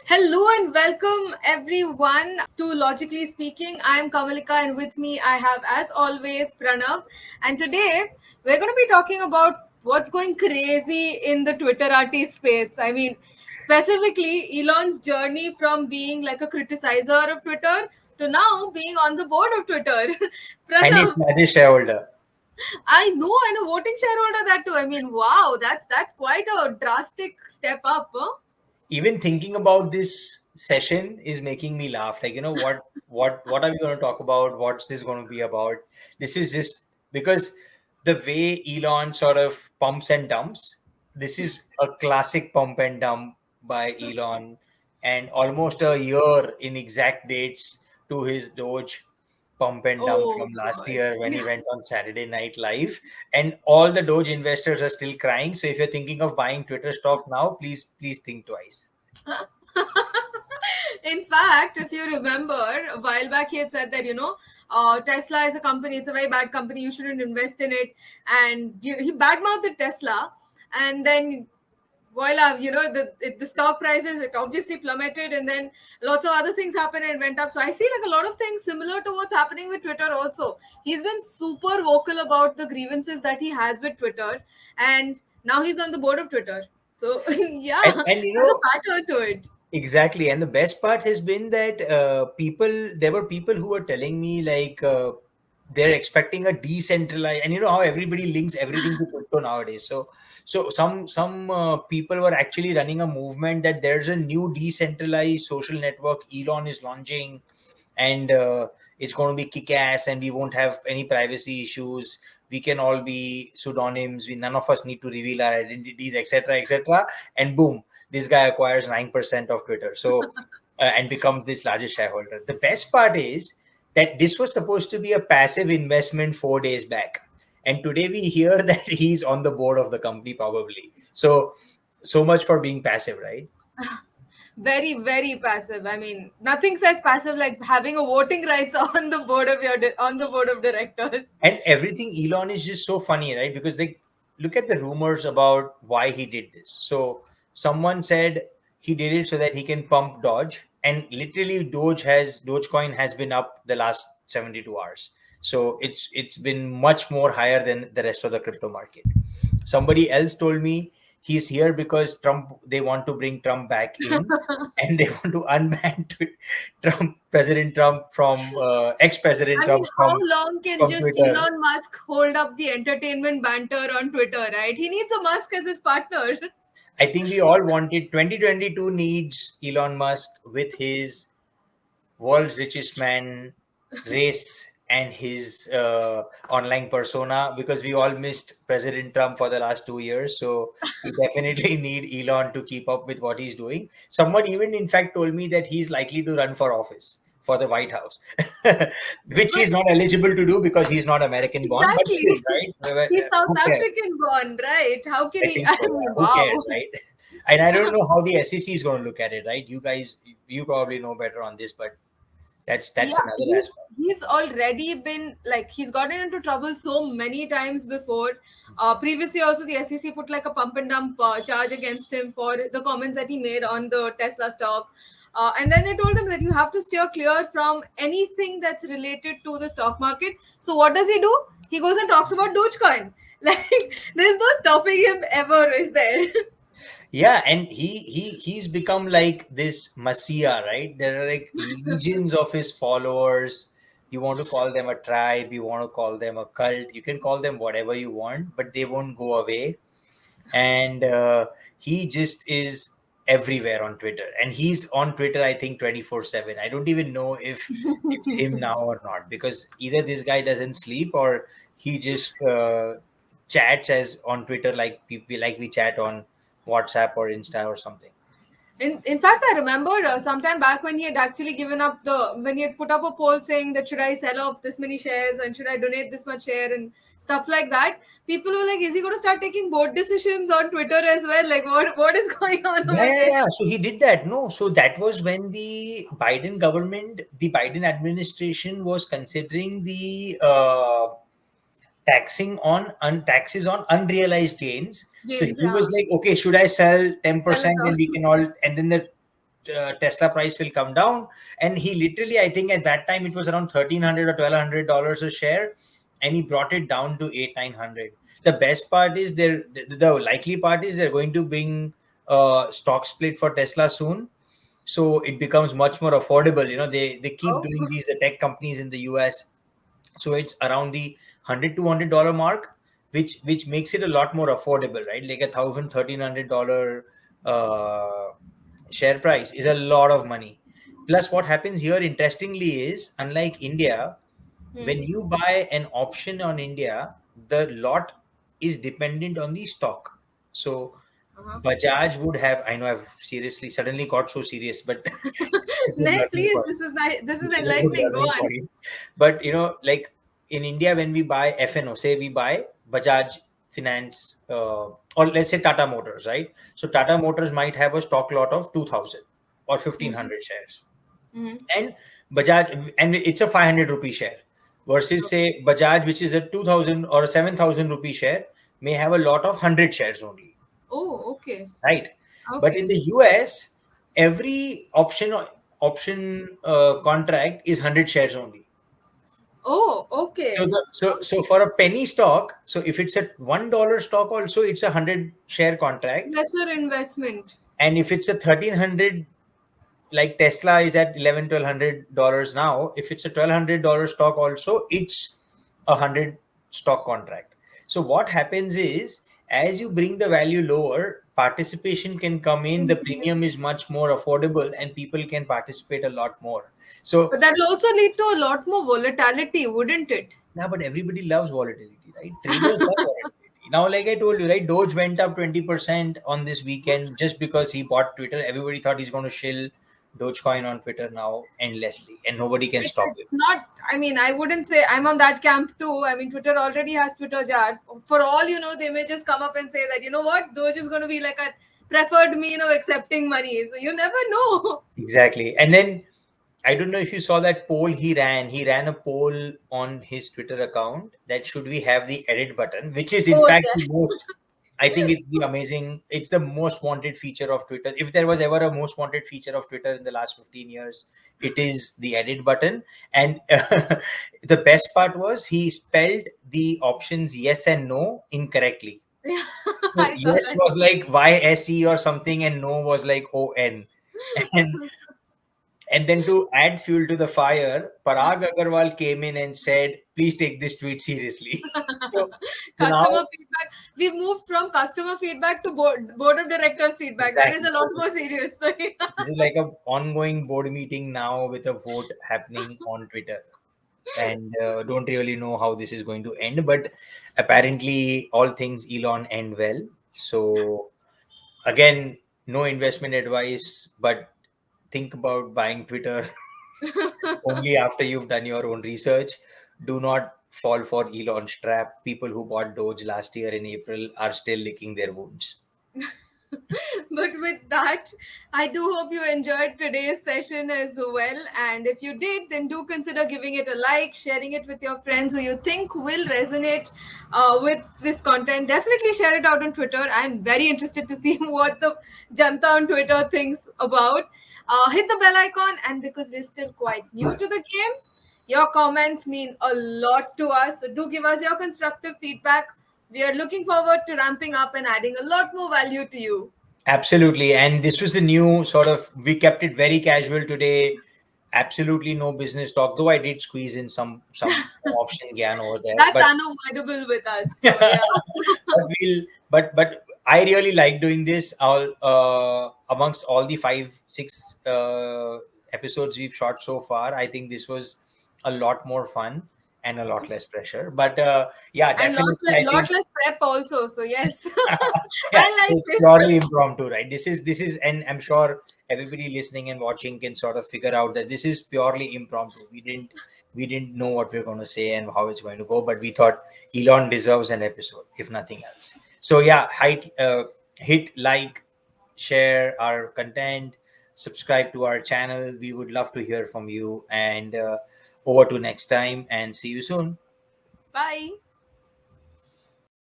Hello and welcome everyone to Logically Speaking. I'm Kamalika and with me I have, as always, Pranav. And today we're going to be talking about what's going crazy in the Twitterati space. I mean, specifically Elon's journey from being like a criticizer of Twitter to now being on the board of Twitter. And its Pranav, largest shareholder. I know, and a voting shareholder that too. I mean, wow, that's quite a drastic step up. Huh? Even thinking about this session is making me laugh. Like, what are we going to talk about? What's this going to be about? This is just because the way Elon sort of pumps and dumps, this is a classic pump and dump by Elon, and almost a year in exact dates to his Doge pump and dump Oh from last gosh. year when he went on Saturday Night Live. And all the Doge investors are still crying. So if you're thinking of buying Twitter stock now, please think twice. In fact, if you remember, a while back he had said that, Tesla is a company, it's a very bad company, you shouldn't invest in it. And he badmouthed Tesla. And then, voila, the stock prices, it obviously plummeted. And then lots of other things happened and went up. So I see like a lot of things similar to what's happening with Twitter also. He's been super vocal about the grievances that he has with Twitter. And now he's on the board of Twitter. So, yeah, And there's a pattern to it. exactly. And the best part has been that there were people who were telling me like they're expecting a decentralized, and you know how everybody links everything to crypto nowadays. So some people were actually running a movement that there's a new decentralized social network Elon is launching, and it's going to be kick-ass, and we won't have any privacy issues. We can all be pseudonyms. None of us need to reveal our identities, etc., etc. And boom, this guy acquires 9% of Twitter. So and becomes this largest shareholder. The best part is that this was supposed to be a passive investment 4 days back, and today we hear that he's on the board of the company probably. So much for being passive, right? Very, very passive. I mean, nothing says passive like having a voting rights on the board of on the board of directors. And everything Elon is just so funny, right? Because they look at the rumors about why he did this. So someone said he did it so that he can pump Doge, and literally Dogecoin has been up the last 72 hours. So it's been much more higher than the rest of the crypto market. Somebody else told me he's here because they want to bring Trump back in, and they want to unban President Trump from ex-President I mean, Trump how long can from just Twitter. Elon Musk hold up the entertainment banter on Twitter, right? He needs a Musk as his partner. I think we all wanted 2022 needs Elon Musk with his world's richest man race and his online persona, because we all missed President Trump for the last 2 years. So we definitely need Elon to keep up with what he's doing. Someone even, in fact, told me that he's likely to run for office for the White House, which But he's not eligible to do because he's not American born, but still, exactly. right? He's South Who cares? African born, right? How can I he? think I so. Yeah. mean, Who cares, wow. right? And I don't know how the SEC is going to look at it, right? You guys, you probably know better on this, but that's Yeah, another he's aspect. he's already been like he's gotten into trouble so many times before. Previously, also the SEC put like a pump and dump charge against him for the comments that he made on the Tesla stock. And then they told him that you have to steer clear from anything that's related to the stock market. So what does he do? He goes and talks about Dogecoin. Like there's no stopping him ever, is there? Yeah, and he's become like this messiah, right? There are like legions of his followers. You want to call them a tribe, you want to call them a cult, you can call them whatever you want, but they won't go away. And he just is everywhere on Twitter, and he's on Twitter I think 24/7. I don't even know if it's him now or not, because either this guy doesn't sleep or he just chats as on Twitter like people like we chat on WhatsApp or Insta or something. In fact, I remember sometime back when he had actually given up when he had put up a poll saying that should I sell off this many shares and should I donate this much share and stuff like that. People were like, is he going to start taking board decisions on Twitter as well? Like, what is going on Yeah, over yeah, there? yeah. So he did that. No, so that was when the Biden government, the Biden administration was considering the taxes on unrealized gains. So Gains, he yeah. was like, okay, should I sell Sell it 10% and we off. can all, and then the Tesla price will come down. And he literally, I think at that time it was around $1,300 or $1,200 a share, and he brought it down to 800-900. The best part is the likely part is they're going to bring stock split for Tesla soon, so it becomes much more affordable. They keep Oh. doing these, the tech companies in the US, so it's around the $100-$200 mark, which makes it a lot more affordable, right? Like $1,000-$1,300 share price is a lot of money. Plus, what happens here, interestingly, is unlike India, when Hmm. you buy an option on India, the lot is dependent on the stock. So Uh-huh. Bajaj would have, I know I've seriously suddenly got so serious, but it's a Nay, learning please, point. this is nice. This is This is a good enlightening. Go learning on. point. But like in India, when we buy FNO, say we buy Bajaj Finance, or let's say Tata Motors, right? So Tata Motors might have a stock lot of 2,000 or Hmm. 1,500 shares, Hmm. and Bajaj, and it's a 500 rupee share, versus say Bajaj, which is a 2,000 or a 7,000 rupee share, may have a lot of 100 shares only, Oh, okay. right? But in Okay. the US, every option contract is 100 shares only. Oh, So okay. for a penny stock, so if it's a $1 stock, also it's a 100 share contract, Lesser investment. and if it's a 1,300, like Tesla is at 1,100-1,200 now. If it's a $1,200 stock, also it's a 100 stock contract. So what happens is, as you bring the value lower, participation can come in. The Increase. premium is much more affordable, and people can participate a lot more. So But that will also lead to a lot more volatility, wouldn't it? now, but everybody loves volatility, right? Traders love volatility. Now, like I told you, right, Doge went up 20% on this weekend just because he bought Twitter. Everybody thought he's going to shill Dogecoin on Twitter now endlessly, and nobody can stop It's him. not, I mean, I wouldn't say I'm on that camp too. I mean, Twitter already has Twitter jars. For all you know, they may just come up and say that, you know what, Doge is going to be like a preferred mean of accepting money. So you never know. Exactly. And then I don't know if you saw that poll he ran. He ran a poll on his Twitter account that should we have the edit button, which is in Oh, fact yeah. the most, I think it's the most wanted feature of Twitter. If there was ever a most wanted feature of Twitter in the last 15 years, it is the edit button. And the best part was he spelled the options yes and no incorrectly. Yeah, So I saw yes that. was like YSE or something, and no was like ON. And and then to add fuel to the fire, Parag Agarwal came in and said, "Please take this tweet seriously." so, so now, Customer feedback. We've moved from customer feedback to board of directors feedback. That is exactly. a lot more serious. So, yeah. This is like a ongoing board meeting now with a vote happening on Twitter, and don't really know how this is going to end. But apparently, all things Elon end well. So again, no investment advice, but think about buying Twitter only after you've done your own research. Do not fall for Elon's trap. People who bought Doge last year in April are still licking their wounds. But with that, I do hope you enjoyed today's session as well. And if you did, then do consider giving it a like, sharing it with your friends who you think will resonate with this content. Definitely share it out on Twitter. I'm very interested to see what the Janta on Twitter thinks about. Hit the bell icon, and because we're still quite new to the game, your comments mean a lot to us. So do give us your constructive feedback. We are looking forward to ramping up and adding a lot more value to you. Absolutely. And this was a new sort of, we kept it very casual today. Absolutely no business talk, though I did squeeze in some option gyan over there. That's But unavoidable with us. So yeah. but I really like doing this. All amongst all the 5-6 episodes we've shot so far, I think this was a lot more fun and a lot less pressure. But yeah, And definitely, I think lot less prep also. So yes. yeah, I like it's this. purely impromptu, right? This is, and I'm sure everybody listening and watching can sort of figure out that this is purely impromptu. We didn't know what we're going to say and how it's going to go, but we thought Elon deserves an episode, if nothing else. So yeah, hit like, share our content, subscribe to our channel. We would love to hear from you, and over to next time, and see you soon. Bye.